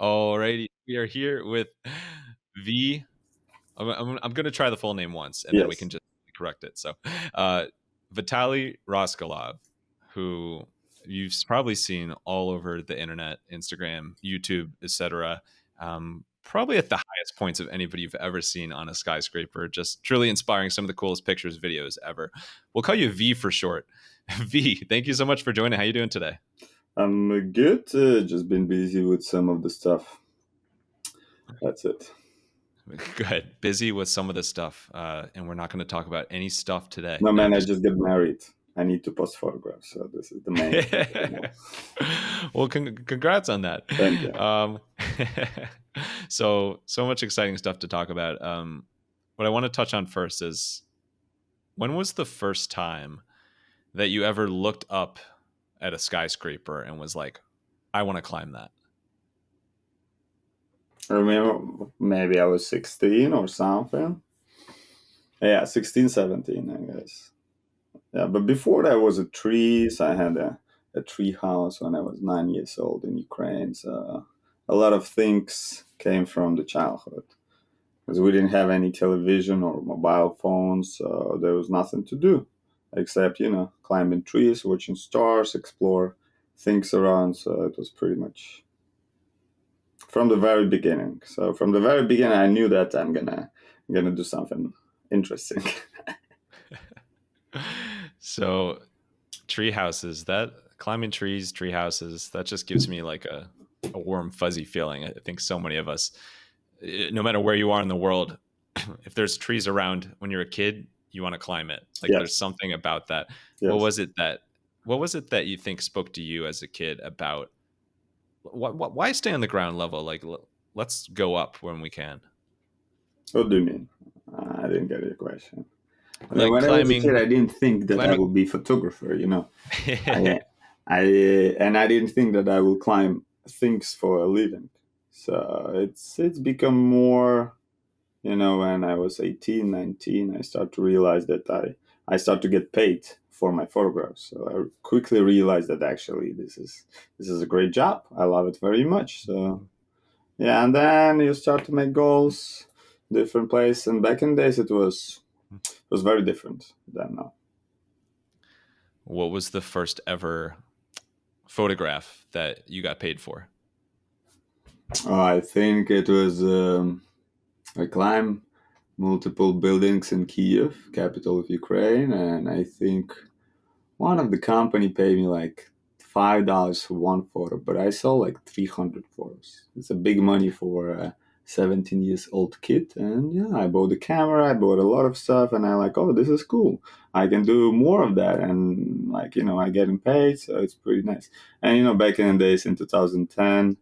Alrighty, we are here with V. I'm going to try the full name once, and then we Yes. can just correct it. So, Vitaliy Raskalov, who you've probably seen all over the internet, Instagram, YouTube, etc. Probably at the highest points of anybody you've ever seen on a skyscraper. Just truly inspiring, some of the coolest pictures, videos ever. We'll call you V for short. V, thank you so much for joining. How you doing today? I'm good. Just been busy with some of the stuff. That's it. Good. Busy with some of the stuff, and we're not going to talk about any stuff today. No, No, man, I just just got married. I need to post photographs, so this is the main thing right now. well, congrats on that. Thank you. So much exciting stuff to talk about. What I want to touch on first is, when was the first time that you ever looked up at a skyscraper and was like, I want to climb that? I remember maybe I was 16 or something. Yeah, 16, 17, I guess. Yeah, but before that was a trees. I had a tree house when I was 9 years old in Ukraine. So a lot of things came from the childhood. Because we didn't have any television or mobile phones, so there was nothing to do except, climbing trees, watching stars, explore things around. So it was pretty much from the very beginning. So from the very beginning, I knew that I'm gonna do something interesting. So, tree houses, that climbing trees, tree houses, that just gives me like a warm, fuzzy feeling. I think so many of us, no matter where you are in the world, if there's trees around when you're a kid, you want to climb it. Like, Yes. there's something about that. Yes. What was it that you think spoke to you as a kid about why stay on the ground level? Like, let's go up when we can. What do you mean? I didn't get your question. Like, when I was a kid, I didn't think that I would be a photographer. I didn't think that I will climb things for a living. So it's become more, when I was 18, 19, I start to realize that I start to get paid for my photographs. So I quickly realized that actually this is a great job. I love it very much. So yeah, and then you start to make goals, different place. And back in the days, it was very different than now. What was the first ever photograph that you got paid for? I think it was I climbed multiple buildings in Kiev, capital of Ukraine, and I think one of the company paid me like $5 for one photo, but I saw like 300 photos. It's a big money for a 17 years old kid. And yeah, I bought the camera, I bought a lot of stuff, and I like, oh, this is cool. I can do more of that, and like I getting paid, so it's pretty nice. And back in the days in 2010,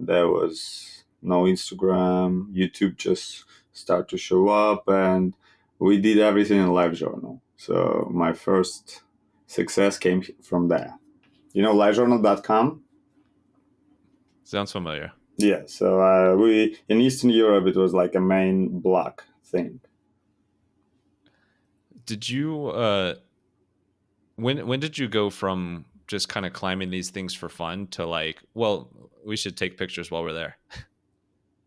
there was no Instagram, YouTube just start to show up, and we did everything in LiveJournal. So my first success came from there. LiveJournal.com? Sounds familiar. Yeah, so we in Eastern Europe, it was like a main block thing. Did you when did you go from just kind of climbing these things for fun to like, well, we should take pictures while we're there?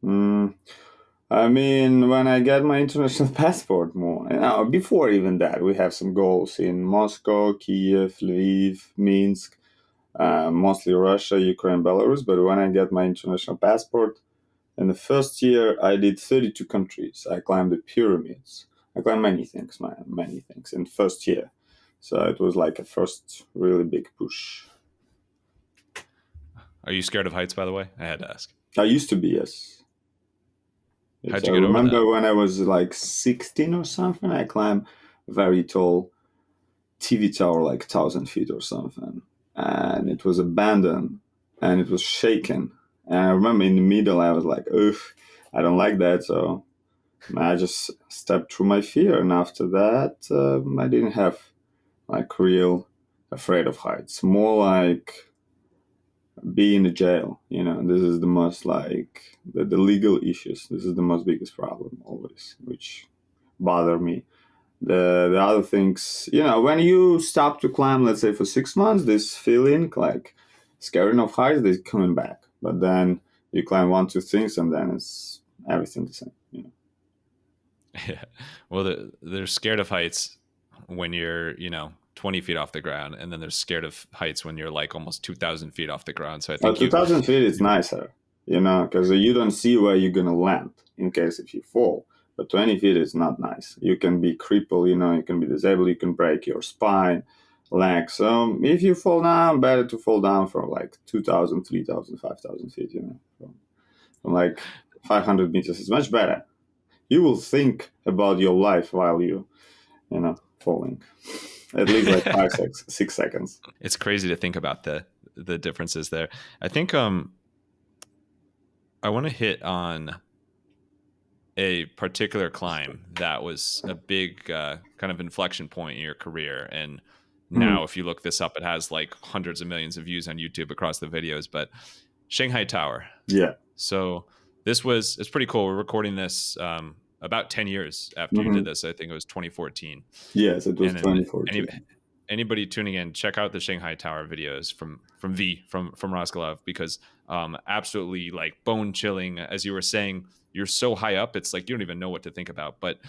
I mean, when I got my international passport, more before even that, we have some goals in Moscow, Kiev, Lviv, Minsk, mostly Russia, Ukraine, Belarus. But when I got my international passport, in the first year, I did 32 countries. I climbed the pyramids. I climbed many things in the first year. So it was like a first really big push. Are you scared of heights, by the way? I had to ask. I used to be, yes. How'd you get over that? I remember when I was like 16 or something, I climbed a very tall TV tower, like 1,000 feet or something. And it was abandoned and it was shaken. And I remember in the middle, I was like, ugh, I don't like that. So I just stepped through my fear. And after that, I didn't have like real afraid of heights. More like being in jail. This is the most like the legal issues. This is the most biggest problem always, which bother me. The other things, when you stop to climb, let's say for 6 months, this feeling like scaring of heights is coming back. But then You climb one, two things, and then it's everything the same. Yeah. Well, they're scared of heights when you're, 20 feet off the ground, and then they're scared of heights when you're like almost 2,000 feet off the ground. So I think 2,000 feet is nicer, because you don't see where you're gonna land in case if you fall. But 20 feet is not nice. You can be crippled, you can be disabled, you can break your spine, leg. So if you fall down, better to fall down from like 2,000, 3,000, 5,000 feet, from like 500 meters is much better. You will think about your life while falling. At least like 6 seconds. it's crazy to think about the differences there. I think I want to hit on a particular climb that was a big kind of inflection point in your career. And now, if you look this up, it has like hundreds of millions of views on YouTube across the videos. But Shanghai Tower. Yeah. So it's pretty cool. We're recording this about 10 years after you did this. I think it was 2014. Yes, it was And then 2014. anybody tuning in, check out the Shanghai Tower videos from Raskalov, because absolutely like bone chilling. As you were saying, you're so high up, it's like you don't even know what to think about. But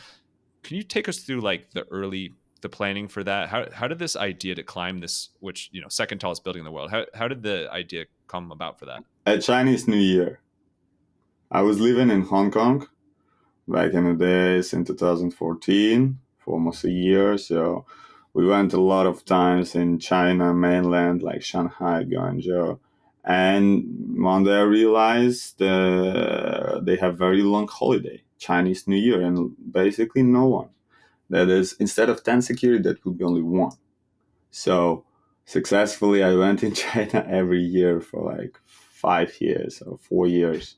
can you take us through like the planning for that? How did this idea to climb this, which second tallest building in the world? How did the idea come about for that? At Chinese New Year, I was living in Hong Kong back in the days in 2014 for almost a year. So we went a lot of times in China mainland, like Shanghai, Guangzhou. And one day I realized they have very long holiday, Chinese New Year, and basically no one. That is, instead of 10 security, that would be only one. So successfully, I went in China every year for like 5 years or 4 years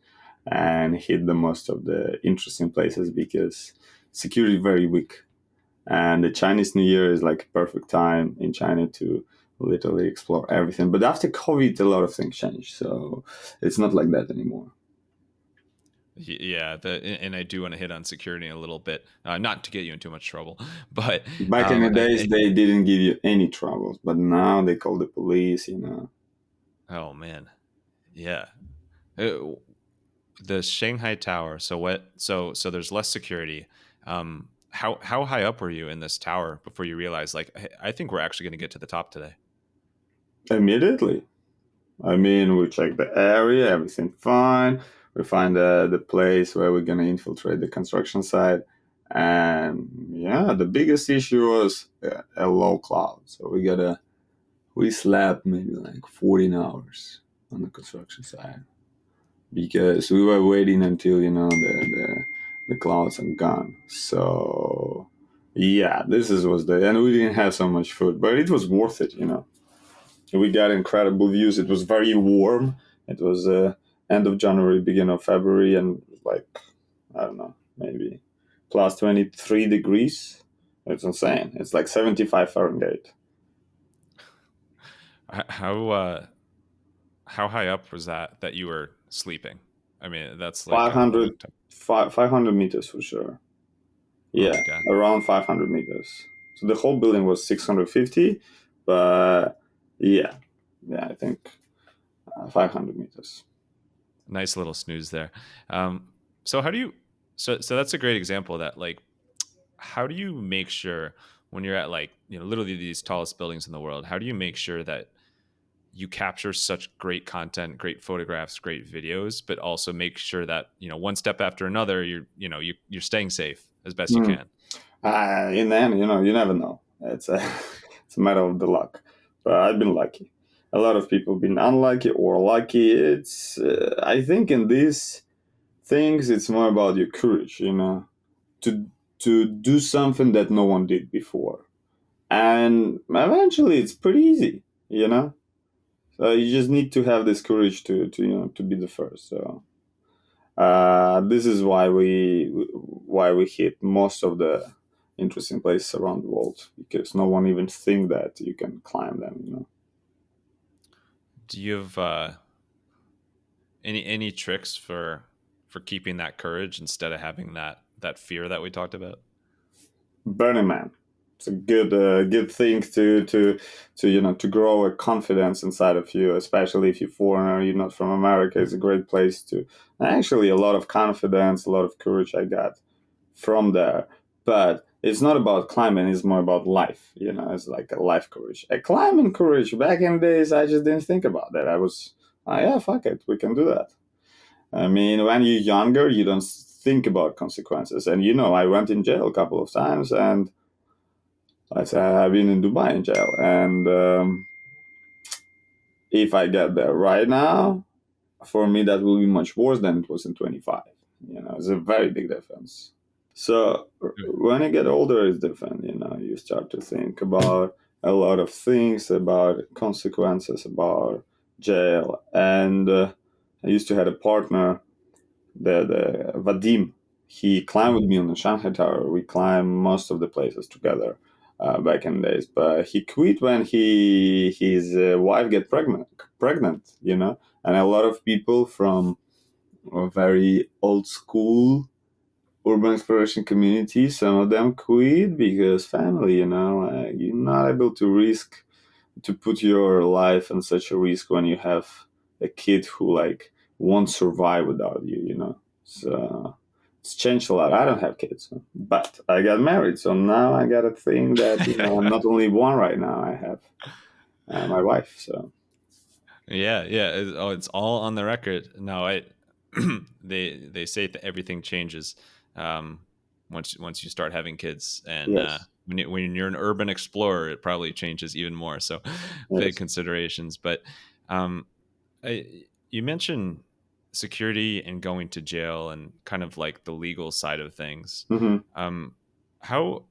and hit the most of the interesting places because security is very weak. And the Chinese New Year is like a perfect time in China to literally explore everything. But after COVID, a lot of things changed. So it's not like that anymore. Yeah, and I do want to hit on security a little bit, not to get you in too much trouble, but Back in the days, they didn't give you any troubles, but now they call the police. Oh man, yeah. The Shanghai Tower. So what? So there's less security. How high up were you in this tower before you realized, like, hey, I think we're actually going to get to the top today? Immediately. I mean, we check the area, everything fine. We find the place where we're gonna infiltrate the construction site, and yeah, the biggest issue was a low cloud. So we slept maybe like 14 hours on the construction site because we were waiting until the clouds are gone. So yeah, was and we didn't have so much food, but it was worth it. We got incredible views. It was very warm. It was end of January, beginning of February, and like, I don't know, maybe plus 23 degrees. It's insane. It's like 75 Fahrenheit. How high up was that you were sleeping? I mean, that's like a 500, long time. 500 meters for sure. Oh Yeah, my god. around 500 meters. So the whole building was 650, but yeah, I think 500 meters. Nice little snooze there. So how do you? So that's a great example of that, like, how do you make sure when you're at like literally these tallest buildings in the world? How do you make sure that you capture such great content, great photographs, great videos, but also make sure that one step after another, you're staying safe as best you Hmm. can? In the end, you never know. It's a it's a matter of the luck. But I've been lucky. A lot of people been unlucky or lucky. It's I think in these things, it's more about your courage. To do something that no one did before, and eventually it's pretty easy. So you just need to have this courage to be the first. So this is why we hit most of the interesting places around the world because no one even think that you can climb them. Do you have any tricks for keeping that courage instead of having that fear that we talked about? Burning Man. it's a good thing to grow a confidence inside of you, especially if you're foreigner, you're not from America. It's a great place to actually a lot of confidence, a lot of courage I got from there. But it's not about climbing, it's more about life. It's like a life courage. A climbing courage, back in the days, I just didn't think about that. I was, yeah, fuck it, we can do that. I mean, when you're younger, you don't think about consequences. And I went in jail a couple of times, and I've been in Dubai in jail. And if I get there right now, for me, that will be much worse than it was in 25. It's a very big difference. So when you get older, it's different. You start to think about a lot of things, about consequences, about jail. And I used to have a partner, the Vadim. He climbed with me on the Shanghai Tower. We climbed most of the places together back in the days. But he quit when his wife get pregnant. And a lot of people from a very old school urban exploration community, some of them quit because family, you're not able to put your life in such a risk when you have a kid who like won't survive without you. So it's changed a lot. I don't have kids, but I got married, so now I got a thing that I'm not only one right now. I have my wife. So Yeah. It's all on the record. No, they say that everything changes once you start having kids, and yes, when you're an urban explorer, it probably changes even more. So big yes. considerations. But um, you mentioned security and going to jail and kind of like the legal side of things. Hmm. Um, how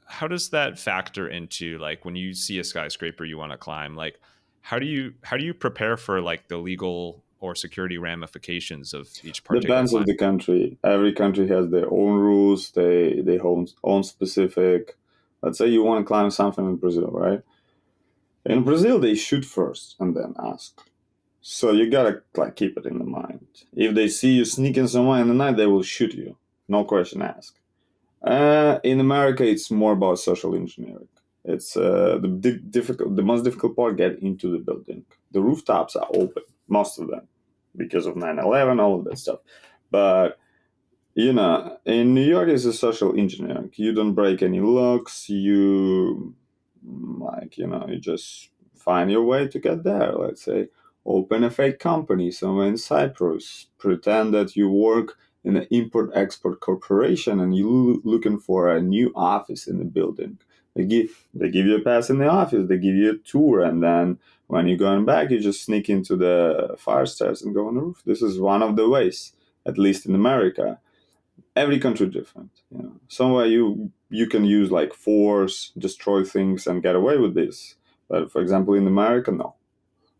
how does that factor into like when you see a skyscraper you want to climb? Like, how do you prepare for like the legal or security ramifications of each particular Depends climb? of the country. Every country has their own rules. They own specific. Let's say you want to climb something in Brazil, right? In Brazil, they shoot first and then ask. So you gotta like keep it in the mind. If they see you sneaking somewhere in the night, they will shoot you. No question asked. In America, it's more about social engineering. It's the most difficult part get into the building. The rooftops are open, most of them, because of 9/11, all of that stuff. But in New York, it's a social engineering. You don't break any locks. You just find your way to get there. Let's say, open a fake company somewhere in Cyprus. Pretend that you work in an import-export corporation and you looking for a new office in the building. They give you a pass in the office. They give you a tour, and then when you're going back, you just sneak into the fire stairs and go on the roof. This is one of the ways, at least in America. Every country different. Somewhere you can use like force, destroy things, and get away with this. But for example, in America, no.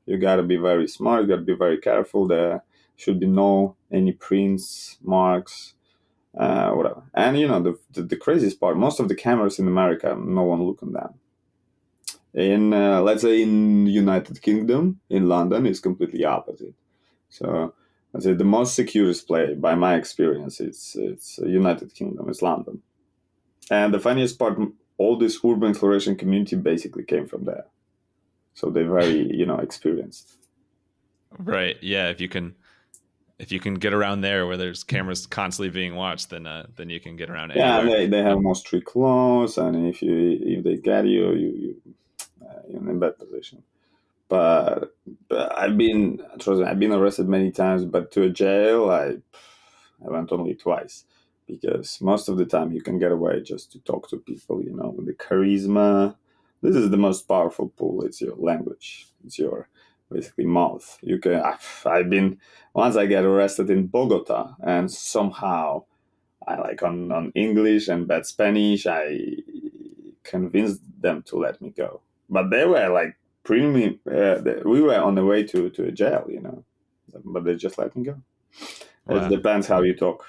You gotta be very smart. You gotta be very careful. There should be no any prints, marks, whatever. And the craziest part, most of the cameras in America, no one looking down. In let's say in United Kingdom, in London, it's completely opposite. So I'd say the most securest place, by my experience, it's United Kingdom, it's London. And the funniest part, all this urban exploration community basically came from there. So they're very, experienced. Right. Yeah. If you can get around there where there's cameras constantly being watched, then you can get around Yeah, and anywhere. they have more strict laws, and if they get you're in a bad position. But trust me, I've been arrested many times, but to a jail, I went only twice because most of the time you can get away just to talk to people, with the charisma. This is the most powerful tool. It's your language. It's your basically mouth. I've been once I get arrested in Bogota, and somehow I like on English and bad Spanish. I convinced them to let me go, but they were like we were on the way to a jail, but they just let me go. It Wow. depends how you talk.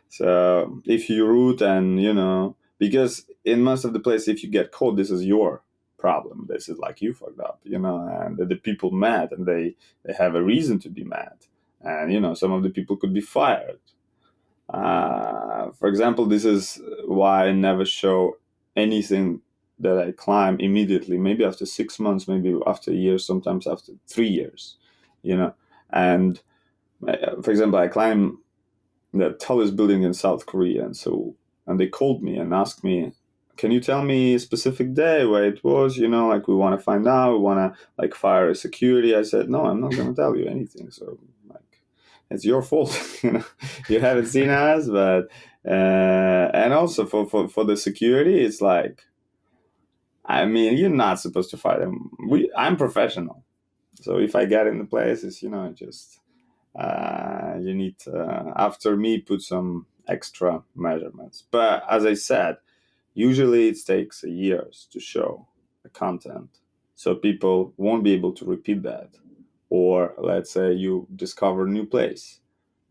So if you root and because in most of the place, if you get caught, this is your problem. This is like you fucked up, and the people mad and they have a reason to be mad, and some of the people could be fired. For example, this is why I never show anything that I climb immediately, maybe after 6 months, maybe after a year, sometimes after 3 years, and for example, I climb the tallest building in South Korea, and they called me and asked me, can you tell me a specific day where it was? Like, we want to find out, we want to like fire a security. I said, no, I'm not going to tell you anything. So like, it's your fault. You haven't seen us, but and also for the security, it's like, I mean, you're not supposed to fire them. I'm professional, so if I get in the places, just you need to, after me, put some extra measurements. But as I said, usually it takes years to show the content, so people won't be able to repeat that. Or let's say you discover a new place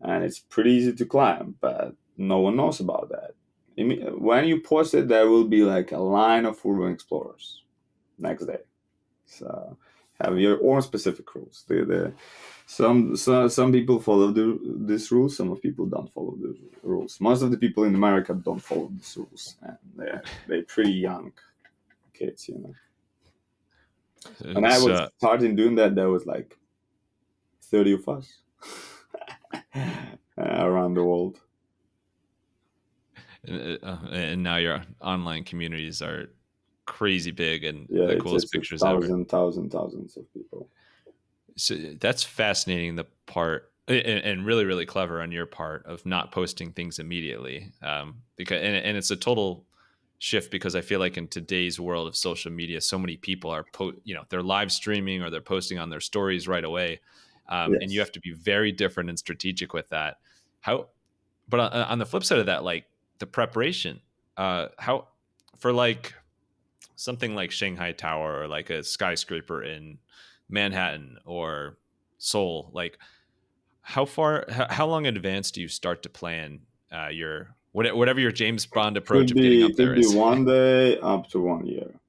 and it's pretty easy to climb, but no one knows about that. When you post it, there will be like a line of urban explorers next day. So have your own specific rules. Some people follow these rules. Some of people don't follow the rules. Most of the people in America don't follow these rules, and they're pretty young kids, When I was starting doing that, there was like 30 of us around the world. And now your online communities are crazy big, and Yeah, the coolest pictures ever. Thousands of people. So that's fascinating, the part, and really, really clever on your part of not posting things immediately. Because and it's a total shift, because I feel like in today's world of social media, so many people are they're live streaming or they're posting on their stories right away, Yes. and you have to be very different and strategic with that. But on the flip side of that, like the preparation, how for like something like Shanghai Tower or like a skyscraper in Manhattan or Seoul, like how long in advance do you start to plan your whatever your James Bond approach of getting up there Could be is? 1 day up to 1 year.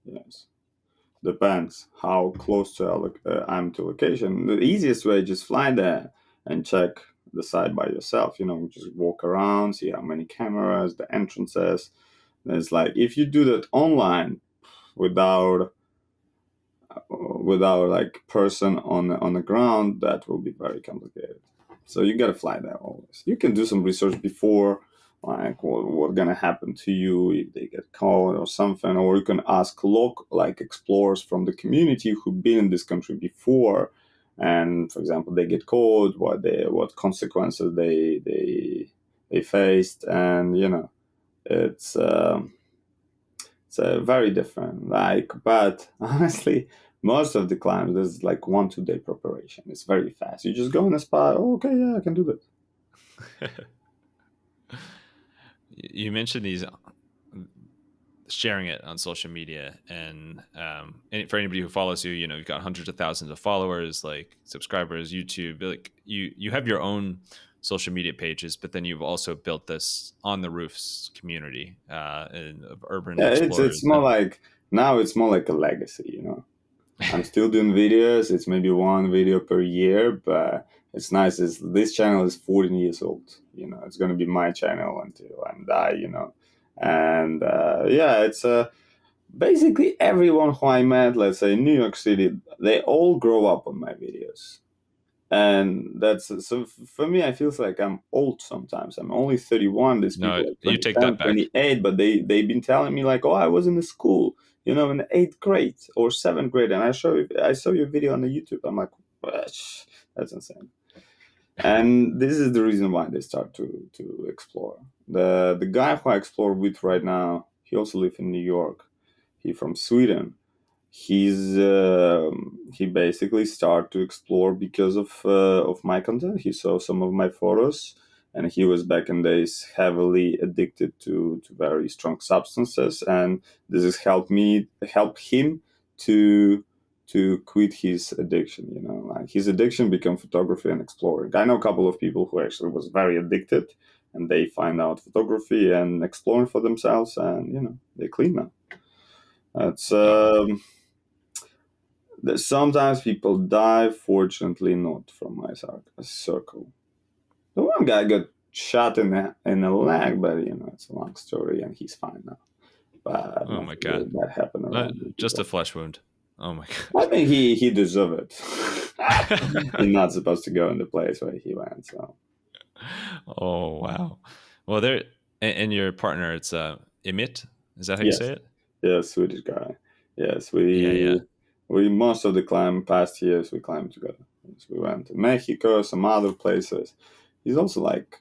Yes, depends how close to I'm to location. The easiest way, just fly there and check the site by yourself. Just walk around, see how many cameras, the entrances. It's like, if you do that online without like person on the ground, that will be very complicated. So you gotta fly there always. You can do some research before, like what's gonna happen to you if they get caught or something, or you can ask like explorers from the community who've been in this country before, and for example, they get caught, what consequences they faced, and it's very different. But honestly, most of the climbs, there's like 1-2 day preparation. It's very fast. You just go in the spot. Oh, okay, yeah, I can do that. You mentioned these sharing it on social media, and for anybody who follows you, you've got hundreds of thousands of followers, like subscribers, YouTube. Like you have your own social media pages, but then you've also built this on the roofs community of urban explorers. It's more like, now it's more like a legacy. I'm still doing videos. It's maybe 1 video per year, but it's nice. This channel is 14 years old. It's going to be my channel until I die. And it's basically everyone who I met, let's say in New York City, they all grow up on my videos. And that's, so for me, I feel like I'm old sometimes. I'm only 31. These people are you take that back. 28, but they've been telling me like, oh, I was in the school, in the 8th grade or 7th grade, and I saw your video on the YouTube. I'm like, that's insane. And this is the reason why they start to explore. The guy who I explore with right now, he also lives in New York. He's from Sweden. He basically started to explore because of my content. He saw some of my photos, and he was back in days heavily addicted to very strong substances, and this has helped him to quit his addiction. Like his addiction became photography and exploring. I know a couple of people who actually was very addicted, and they find out photography and exploring for themselves, and they clean now. That's sometimes people die, fortunately not from my circle. The one guy got shot in the leg, but it's a long story, and he's fine now. But Oh my nothing really god. bad happened around me Just a before. flesh wound. Oh my I god. think he deserved it. He's not supposed to go in the place where he went. So Oh wow. Well, there and your partner, it's Emit. Is that how you yes, say it? yes, Swedish guy. Yes, Yeah, yeah, we most of the past years we climbed together. Yes, we went to Mexico, some other places. He's also like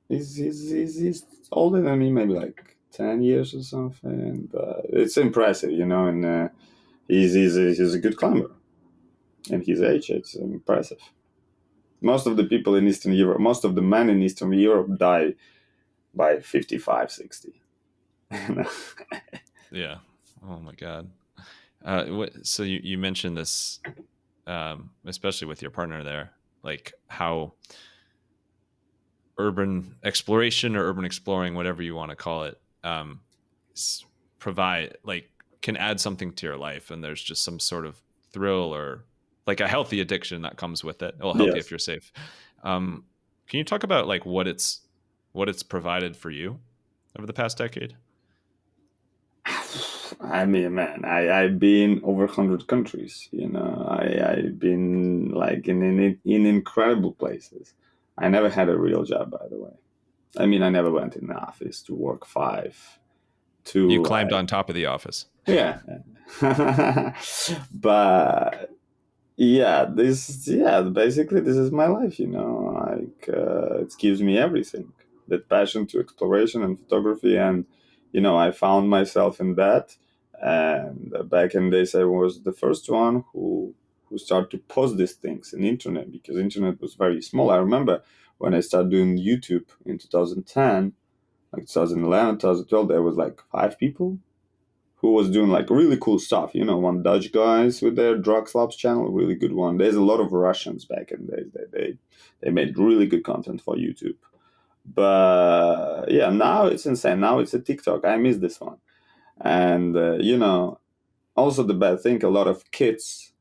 he's older than me, maybe like 10 years or something. But it's impressive, you know. And he's a good climber, and his age, it's impressive. Most of the people in Eastern Europe, most of the men in Eastern Europe die by 55, 60. yeah. Oh my god. So you mentioned this, especially with your partner there, like how urban exploration or urban exploring, whatever you want to call it, provide like can add something to your life, and there's just some sort of thrill or like a healthy addiction that comes with it. Well, healthy if Yes. you're safe. Um, can you talk about like what it's provided for you over the past decade? I mean, man, I've been over 100 countries. You know, I've been like in incredible places. I never had a real job, by the way. I mean, I never went in the office to work five You to climbed like on top of the office. yeah. But yeah, basically this is my life. You know, like it gives me everything. That passion to exploration and photography, and you know, I found myself in that. And back in days, I was the first one who started to post these things in internet because internet was very small. I remember when I started doing YouTube in 2010, like 2011, 2012, there was like 5 people who was doing like really cool stuff. You know, one Dutch guys with their drug slabs channel, really good one. There's a lot of Russians back in the days. They made really good content for YouTube. But yeah, now it's insane. Now it's a TikTok. I miss this one. And you know, also the bad thing, a lot of kids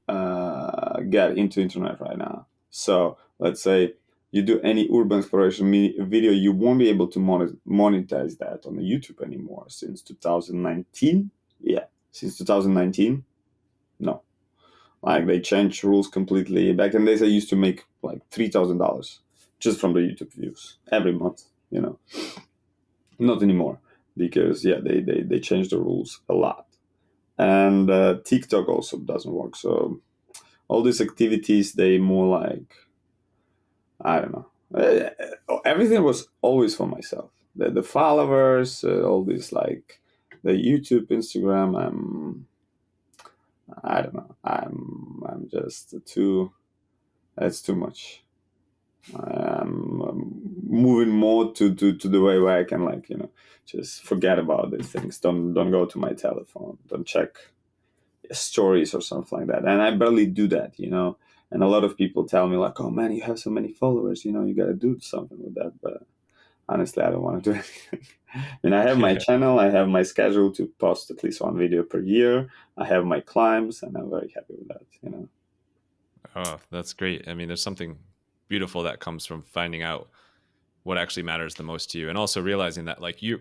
get into internet right now. So let's say you do any urban exploration video, you won't be able to monetize that on the YouTube anymore since 2019. Yeah, since 2019. No, like they changed rules completely. Back in the days, I used to make like $3,000 just from the YouTube views every month. You know, not anymore because yeah, they changed the rules a lot, and TikTok also doesn't work. So all these activities, they more like I don't know. Everything was always for myself. The followers, all this like the YouTube, Instagram. I don't know. I'm just too. It's too much. I'm moving more to the way where I can like just forget about these things. Don't go to my telephone. Don't check stories or something like that. And I barely do that, you know. And a lot of people tell me like, "Oh man, you have so many followers, you know, you got to do something with that." But honestly, I don't want to do anything. I mean, I have my channel, I have my schedule to post at least one video per year. I have my climbs, and I'm very happy with that, you know. Oh, that's great. I mean, there's something beautiful that comes from finding out what actually matters the most to you, and also realizing that like you're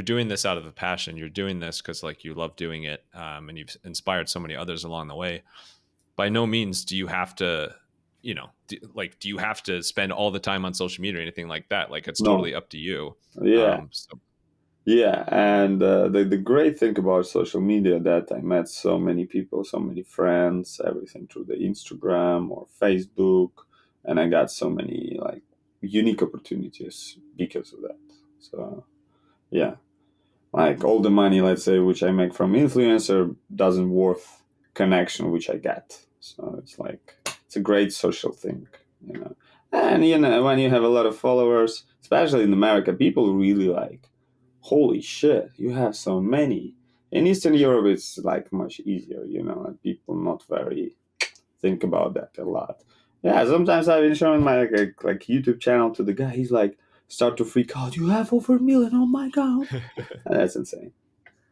doing this out of a passion. You're doing this because like you love doing it, and you've inspired so many others along the way. By no means do you have to, do you have to spend all the time on social media or anything like that. Like it's No, totally up to you. yeah, So yeah, and the great thing about social media that I met so many people, so many friends, everything through the Instagram or Facebook, and I got so many like unique opportunities because of that. So yeah, like all the money, let's say, which I make from influencer doesn't worth connection which I get. So it's like it's a great social thing, you know. And you know, when you have a lot of followers, especially in America, people really like, holy shit, you have so many. In Eastern Europe, it's like much easier, you know. Like people not very think about that a lot. Yeah, sometimes I've been showing my like YouTube channel to the guy. He's like, start to freak out. You have over 1 million. Oh my god, and that's insane.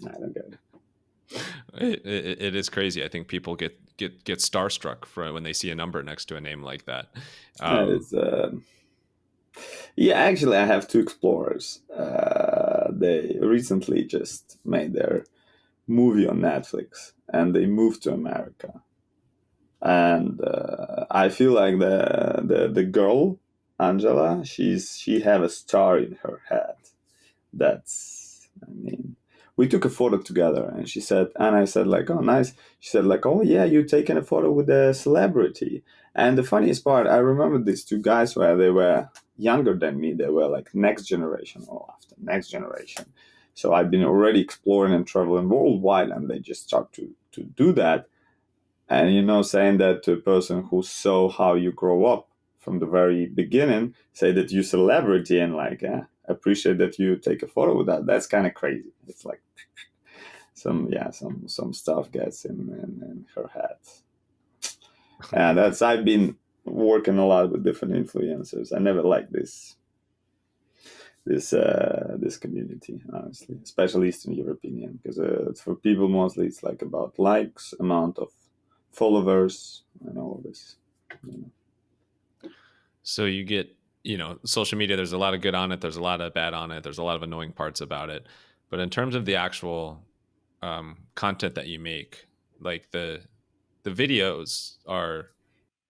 I don't get it. it is crazy. I think people get starstruck for when they see a number next to a name like that. It's, yeah, actually, I have two explorers. they recently just made their movie on Netflix, and they moved to America. And I feel like the girl Angela, she have a star in her head. That's, I mean, we took a photo together, and she said, and I said like, oh nice. She said like, oh yeah, you taking a photo with a celebrity. And the funniest part, I remember these two guys where they were younger than me. They were like next generation or after next generation. So I've been already exploring and traveling worldwide, and they just start to do that. And saying that to a person who saw how you grow up from the very beginning, say that you celebrity and like appreciate that you take a photo with that. That's kind of crazy. It's like some stuff gets in her head. And that's, I've been working a lot with different influencers. I never liked this community, honestly, especially Eastern European, because for people mostly it's like about likes, amount of followers, and all of this. So you get, social media, there's a lot of good on it. There's a lot of bad on it. There's a lot of annoying parts about it. But in terms of the actual content that you make, like the videos are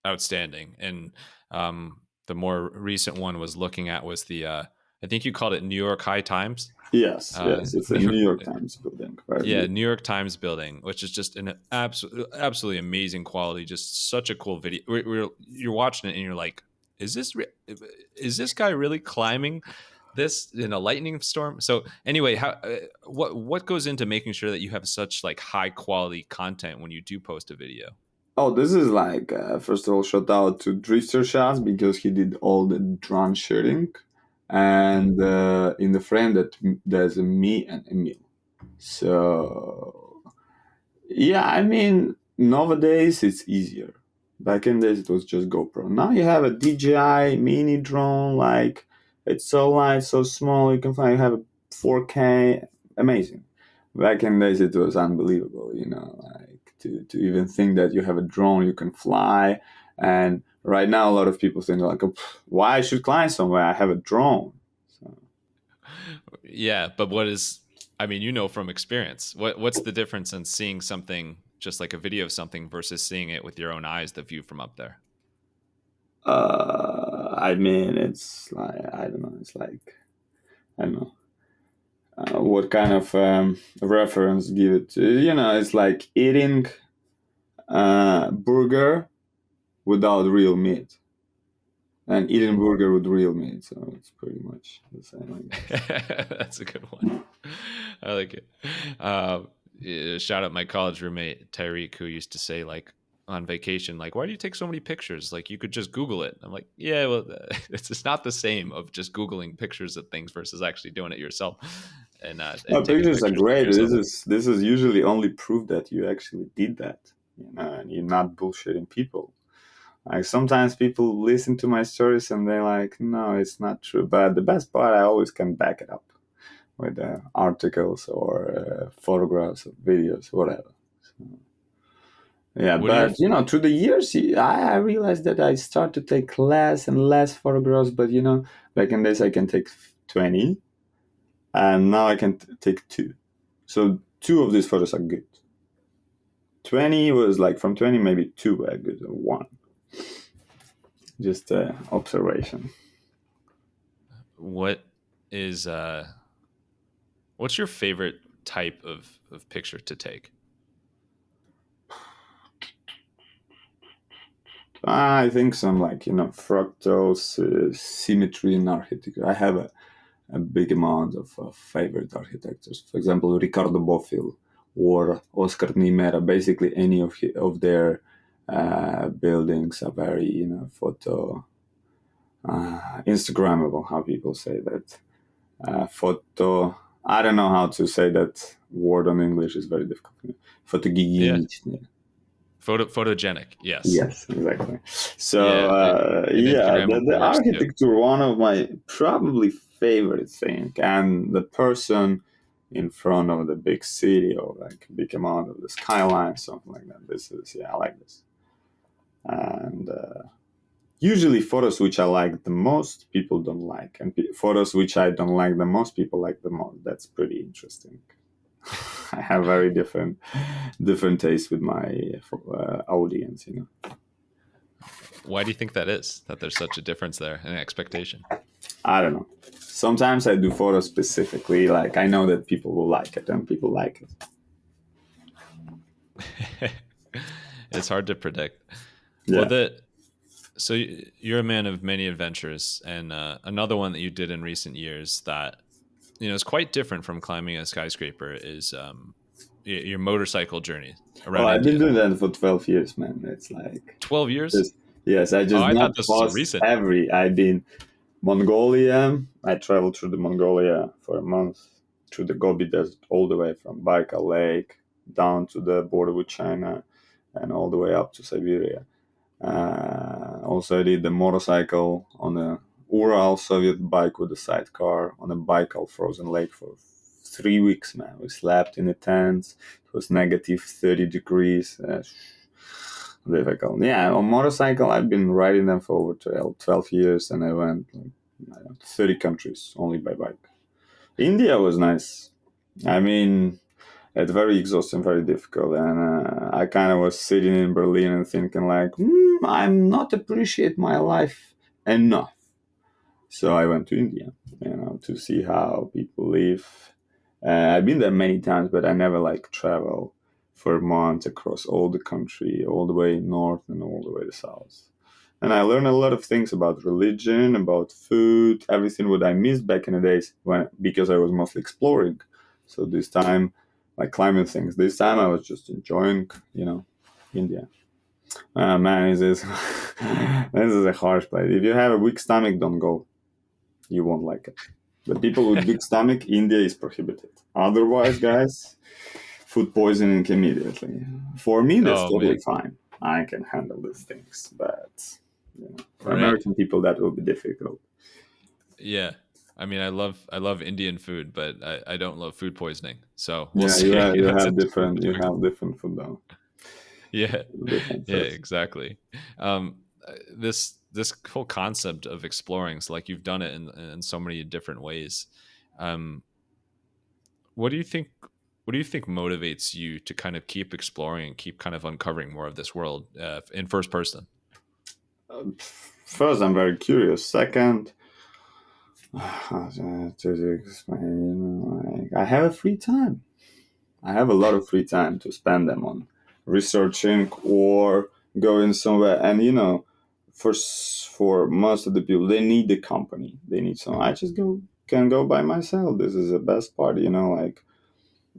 outstanding. And the more recent one was the, I think you called it New York High Times. Yes, it's a New New York, York Times building. Very yeah, good. New York Times building, which is just an absolutely amazing quality. Just such a cool video. You're watching it and you're like, is this guy really climbing this in a lightning storm? So anyway, what goes into making sure that you have such like high quality content when you do post a video? Oh, this is like, first of all, shout out to Drifter Shots because he did all the drone shooting. And in the frame that there's a me and Emil. So, yeah, I mean, nowadays it's easier. Back in days, it was just GoPro. Now you have a DJI mini drone, like, it's so light, so small, you can find, you have a 4K, amazing. Back in days, it was unbelievable, like, to even think that you have a drone, you can fly. And right now, a lot of people think, like, oh, why I should climb somewhere? I have a drone. So, Yeah, but I mean, from experience, what's the difference in seeing something just like a video of something versus seeing it with your own eyes, the view from up there? I mean, it's like, I don't know, it's like, I don't know. What kind of reference give it to? It's like eating burger without real meat and eating burger with real meat. So it's pretty much the same, I guess. That's a good one. I like it. Shout out my college roommate Tyreek, who used to say like on vacation, like, why do you take so many pictures? Like, you could just Google it. I'm like, yeah, well, it's just not the same of just Googling pictures of things versus actually doing it yourself and No, taking pictures are pictures of great. yourself. This is usually only proof that you actually did that, and you're not bullshitting people. Like sometimes people listen to my stories and they're like, no, it's not true. But the best part, I always can back it up with articles or photographs or videos, whatever. So, yeah, What are your but through the years, I realized that I start to take less and less photographs. But back in days, I can take 20, and now I can take 2. So 2 of these photos are good. 20 was like, from 20, maybe 2 were good, or 1. Just observation. what is what's your favorite type of picture to take? I think some, like, fractals, symmetry in architecture. I have a big amount of favorite architectures. For example, Ricardo Bofill or Oscar Nimera. Basically, any of their buildings are very, photo Instagrammable. How people say that photo. I don't know how to say that word on English. Is very difficult. Yeah, Photogeniczne. photogenic. Yes. Yes, exactly. So Yeah, an yeah, the Instagrammable works too. architecture, one of my probably favorite thing, and the person in front of the big city or like big amount of the skyline, something like that. This is, yeah, I like this. And usually photos which I like the most, people don't like, and photos which I don't like the most, people like the most. That's pretty interesting. I have very different tastes with my audience, you know. Why do you think that is? That there's such a difference there in expectation? I don't know. Sometimes I do photos specifically, like I know that people will like it, and people like it. It's hard to predict. Well, Yeah. so you're a man of many adventures, and another one that you did in recent years that is quite different from climbing a skyscraper is your motorcycle journey Oh, around I've been India. doing that for 12 years, man. It's like 12 years? just yes, I Oh, just I not thought this was a paused recent. I've been Mongolia. I traveled through the Mongolia for a month, through the Gobi Desert, all the way from Baikal Lake down to the border with China, and all the way up to Siberia. Also, I did the motorcycle on a Ural Soviet bike with a sidecar on a Baikal frozen lake for 3 weeks, man. We slept in the tents. It was negative 30 degrees. Difficult. Yeah, on motorcycle, I've been riding them for over 12 years, and I went like, I don't know, 30 countries only by bike. India was nice. I mean, it's very exhausting, very difficult, and I kind of was sitting in Berlin and thinking like, I'm not appreciate my life enough. So I went to India, to see how people live. I've been there many times, but I never like travel for months across all the country, all the way north and all the way to south. And I learned a lot of things about religion, about food, everything what I missed back in the days because I was mostly exploring. So this time, like climbing things. This time I was just enjoying, India. Man, this is this is a harsh place. If you have a weak stomach, don't go. You won't like it. The people with big stomach, India is prohibited. Otherwise, guys, food poisoning immediately. For me, that's Oh totally man, fine. I can handle these things, but for right? American people, that will be difficult. Yeah. I mean, I love Indian food, but I don't love food poisoning. So we'll Yeah, see. you That's have it's different difficult. food though, Yeah, different yeah, first. exactly. This whole concept of exploring, so like you've done it in so many different ways. Um, what do you think? What do you think motivates you to kind of keep exploring and keep kind of uncovering more of this world in first person? First, I'm very curious. Second, to explain, I have a free time. I have a lot of free time to spend them on researching or going somewhere. And for most of the people, they need the company. They need some. I just can go by myself. This is the best part. Like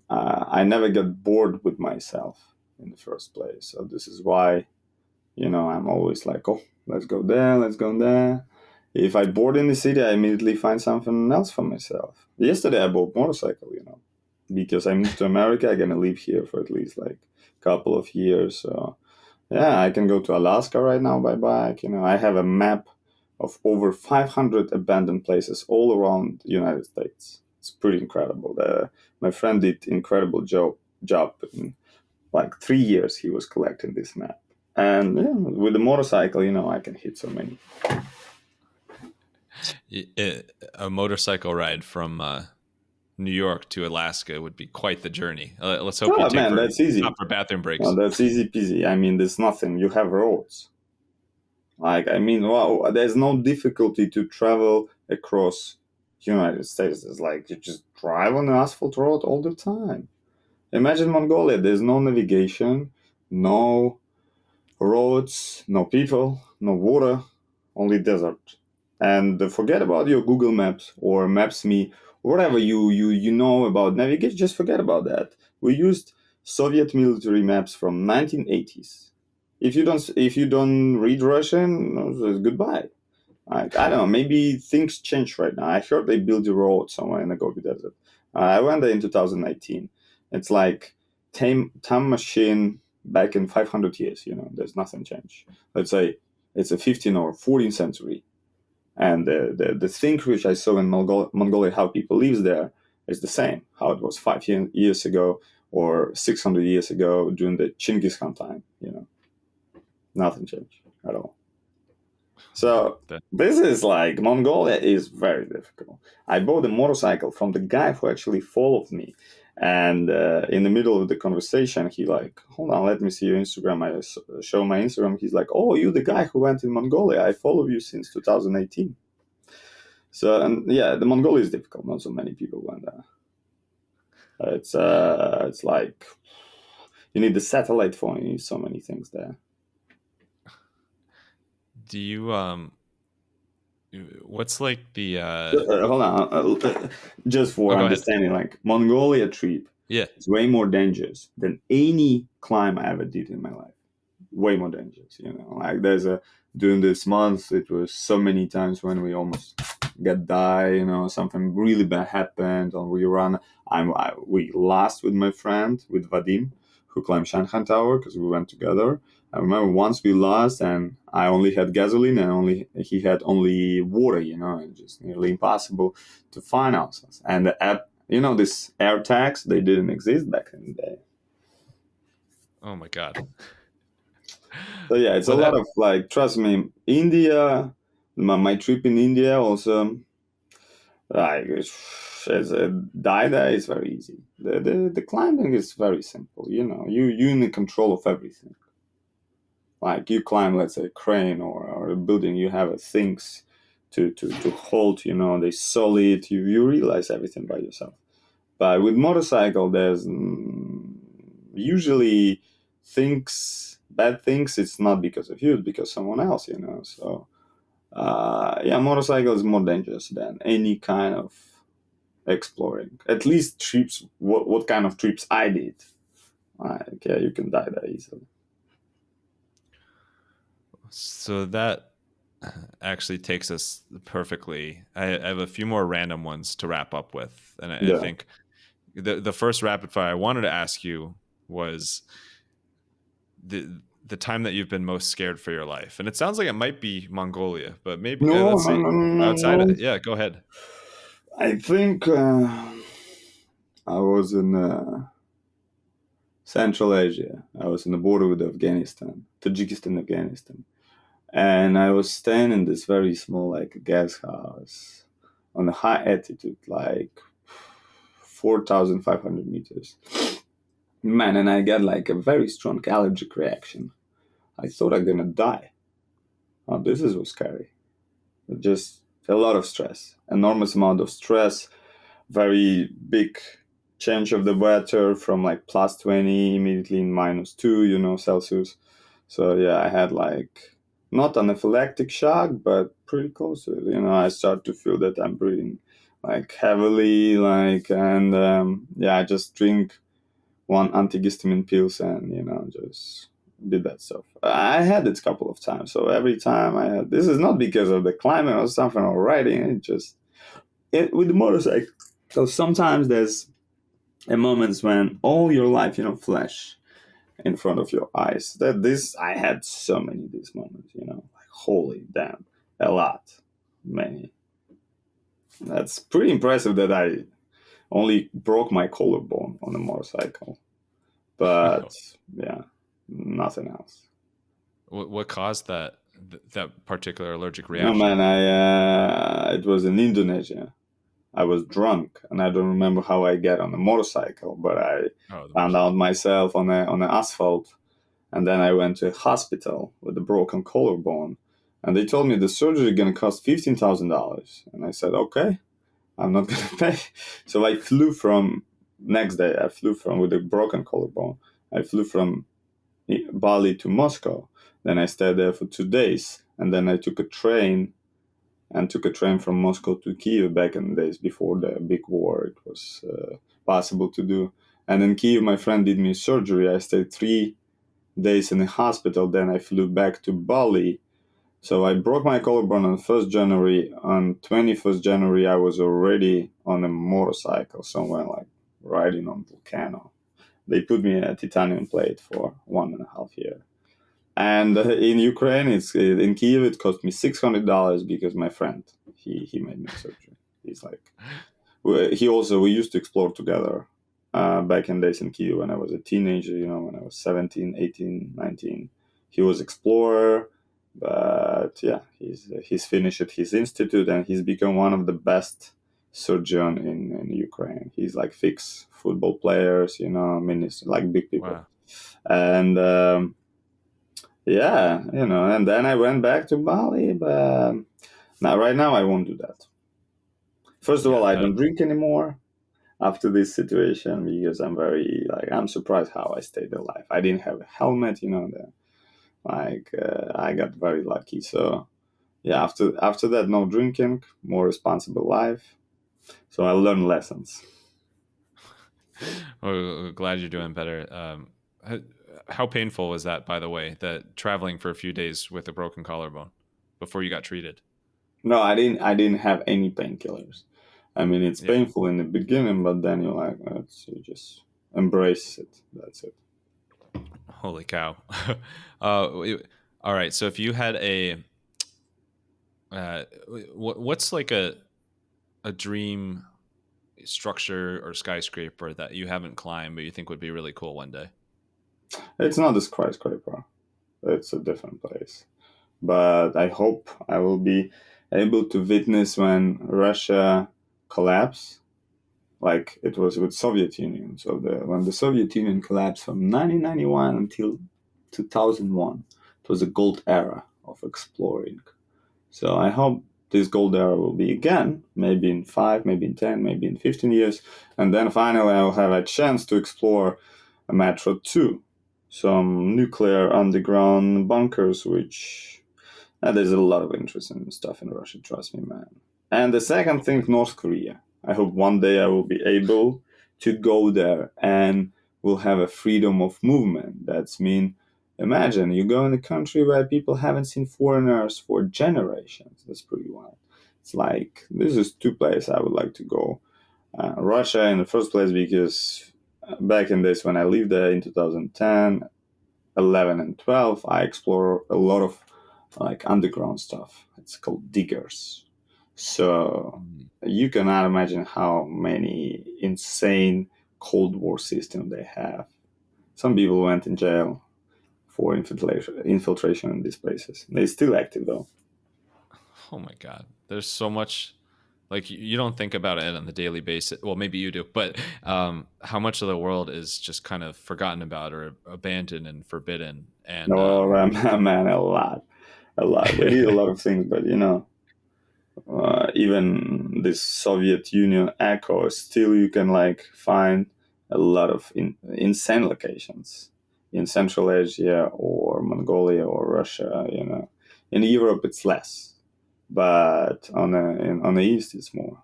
I never get bored with myself in the first place. So this is why I'm always like, oh, let's go there, let's go there. If I bored in the city, I immediately find something else for myself. Yesterday, I bought motorcycle, because I moved to America. I'm gonna live here for at least like a couple of years. So yeah, I can go to Alaska right now by bike. I have a map of over 500 abandoned places all around the United States. It's pretty incredible. My friend did incredible job. In like 3 years, he was collecting this map. And yeah, with the motorcycle, I can hit so many. A motorcycle ride from New York to Alaska would be quite the journey. Let's hope you Oh man, that's stop easy. for bathroom No, breaks. that's easy peasy. I mean, there's nothing. You have roads. Like, I mean, wow, there's no difficulty to travel across United States. It's like you just drive on the asphalt road all the time. Imagine Mongolia. There's no navigation, no roads, no people, no water, only desert. And forget about your Google Maps or Maps.me, whatever you know about navigation. Just forget about that. We used Soviet military maps from 1980s. If you don't read Russian, goodbye. Like, I don't know, maybe things change right now. I heard they built a road somewhere in the Gobi Desert. I went there in 2019. It's like time machine back in 500 years. There's nothing changed. Let's say it's a 15th or 14th century, and the thing which I saw in Mongolia, how people live there, is the same. How it was 5 years ago or 600 years ago during the Chinggis Khan time. Nothing changed at all. So That- this is like Mongolia is very difficult. I bought a motorcycle from the guy who actually followed me, and in the middle of the conversation, he like, hold on, let me see your Instagram. Show my Instagram. He's like, oh, you the guy who went in Mongolia? I follow you since 2018. So and yeah, the Mongolia is difficult. Not so many people went there. It's like you need the satellite phone. You need so many things there. Do you what's like the Hold on, just for oh, go ahead. understanding, like Mongolia trip Yeah. is way more dangerous than any climb I ever did in my life. Way more dangerous, Like during this month, it was so many times when we almost get die. Something really bad happened, or we run. We lost with my friend with Vadim, who climbed Shanghai Tower because we went together. I remember once we lost, and I only had gasoline, and he had only water. And just nearly impossible to find us. And the app, this air tags, they didn't exist back in the day. Oh my God. So yeah, it's a Well, lot that of like, trust me, India, my trip in India also, like, as a diver is very easy. The climbing is very simple. You in the control of everything. Like you climb, let's say, a crane or a building, you have things to hold. They solid. You realize everything by yourself. But with motorcycle, there's usually bad things. It's not because of you, it's because someone else. So yeah, motorcycle is more dangerous than any kind of exploring. At least trips. What kind of trips I did? Like, yeah, you can die there easily. so that actually takes us perfectly. I have a few more random ones to wrap up with, and I Yeah. think the first rapid fire I wanted to ask you was the time that you've been most scared for your life, and it sounds like it might be Mongolia, but maybe No, let's no, see no, no, outside no. of, yeah, go ahead. I think I was in Central Asia. I was in the border with Afghanistan, Tajikistan, Afghanistan. And I was staying in this very small, like, guest house on a high altitude, like 4,500 meters. Man, and I got like a very strong allergic reaction. I thought I'm gonna die. Oh, was scary. Just a lot of stress, enormous amount of stress, very big change of the weather from like plus 20 immediately in -2, Celsius. So yeah, I had like not anaphylactic shock, but pretty close to it. I start to feel that I'm breathing like heavily, like, and yeah, I just drink one antihistamine pills and just did that stuff. I had it a couple of times, so every time I had this is not because of the climate or something or riding. With the motorcycle. So sometimes there's moments when all your life, flash in front of your eyes. I had so many these moments, like holy damn, a lot, many. That's pretty impressive that I only broke my collarbone on a motorcycle, but yeah, nothing else. What caused that particular allergic No man, reaction? it was in Indonesia. I was drunk, and I don't remember how I get on a motorcycle, but I Oh, the found most. out myself on the asphalt. And then I went to a hospital with a broken collarbone. And they told me the surgery is going to cost $15,000. And I said, okay, I'm not going to pay. So I flew from, next day, with a broken collarbone. I flew from Bali to Moscow. Then I stayed there for 2 days. And then I took a train from Moscow to Kiev back in the days before the big war. It was possible to do. And in Kiev, my friend did me surgery. I stayed 3 days in the hospital. Then I flew back to Bali. So I broke my collarbone on 1st January. On 21st January, I was already on a motorcycle somewhere, like riding on volcano. They put me a titanium plate for 1.5 years. And in Ukraine, it's in Kiev. It cost me $600 because my friend he made me surgery. He's like we used to explore together back in days in Kiev when I was a teenager. When I was 17, 18, 19. He was explorer, but but yeah, he's finished his institute and he's become one of the best surgeon in Ukraine. He's like fix football players, minister, like big people. Wow. And yeah, and then I went back to Bali, but now right now I won't do that. First of Yeah. all, I don't drink anymore after this situation because I'm surprised how I stayed alive. I didn't have a helmet, I got very lucky. So yeah, after that, no drinking, more responsible life. So I learned lessons. Well, glad you're doing better. How painful was that, by the way, that traveling for a few days with a broken collarbone before you got treated? No, I didn't have any painkillers. I mean, it's Yeah. painful in the beginning, but then you're like, you just embrace it. That's it. Holy cow. All right. So if you had uh, what's like a dream structure or skyscraper that you haven't climbed but you think would be really cool one day? It's not a skyscraper. It's a different place. But I hope I will be able to witness when Russia collapsed, like it was with Soviet Union. So when the Soviet Union collapsed from 1991 until 2001, it was a gold era of exploring. So I hope this gold era will be again, maybe in 5, maybe in 10, maybe in 15 years. And then finally I will have a chance to explore a Metro 2, some nuclear underground bunkers, which there's a lot of interesting stuff in Russia, trust me, man. And the second thing, North Korea. I hope one day I will be able to go there and will have a freedom of movement. That's mean, imagine you go in a country where people haven't seen foreigners for generations. That's pretty wild. It's like, this is two places I would like to go. Russia in the first place because back in this when I lived there in 2010, 11 and 12, I explore a lot of like underground stuff. It's called diggers. So Mm. you cannot imagine how many insane Cold War system they have. Some people went in jail for infiltration in these places. They're still active though. Oh my God. There's so much, like you don't think about it on the daily basis. Well, maybe you do, but how much of the world is just kind of forgotten about or abandoned and forbidden? And No, man, a lot, a lot. We did a lot of things, but even this Soviet Union echo, still you can like find a lot of insane locations in Central Asia or Mongolia or Russia. In Europe it's less, but on the east it's more.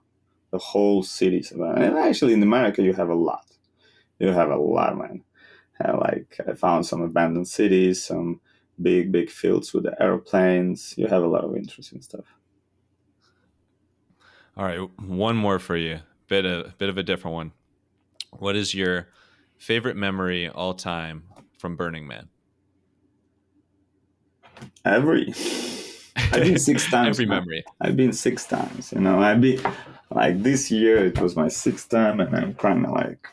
The whole cities, and actually in America you have a lot. You have a lot, man. I found some abandoned cities, some big fields with the airplanes. You have a lot of interesting stuff. all right, one more for you. Bit of a different one. What is your favorite memory all time from Burning Man? Every I've been 6 times, Every man. memory. I've been 6 times. I've been like this year. It was my sixth time, and I'm kind of like,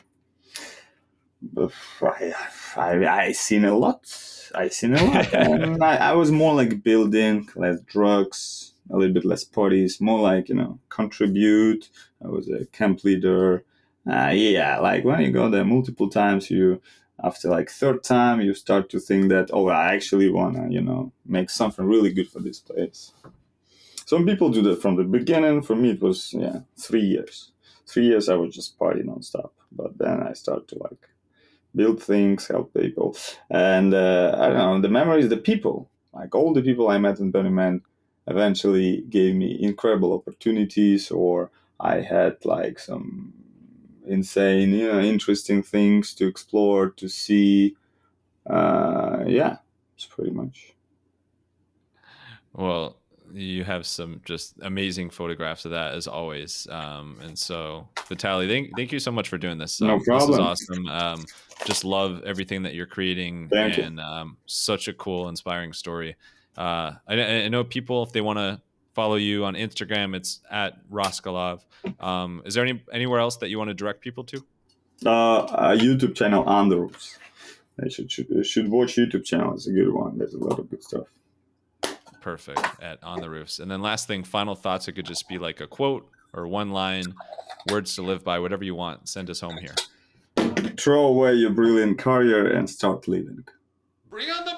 I seen a lot. I seen a lot, and I was more like building, less drugs, a little bit less parties, more like contribute. I was a camp leader. Yeah, like when you go there multiple times, you after like third time you start to think that I actually wanna make something really good for this place. Some people do that from the beginning. For me, it was 3 years. 3 years I was just party nonstop, but then I start to like build things, help people, and I don't know. The memories, the people, like all the people I met in Burning Man, eventually gave me incredible opportunities, or I had like some insane, interesting things to explore, to see. Yeah, it's pretty much. Well, you have some just amazing photographs of that as always. And so, Vitaly, thank you so much for doing this. No This is problem. awesome. Just love everything that you're creating Thank you. and such a cool, inspiring story. I know people, if they want to follow you on Instagram, it's at Raskalov. Is there anywhere else that you want to direct people to? A YouTube channel on the roofs. They should watch YouTube channel. It's a good one. There's a lot of good stuff. perfect at on the roofs. And then last thing, final thoughts. It could just be like a quote or one line, words to live by, whatever you want. Send us home here. Throw away your brilliant career and start living. Bring on the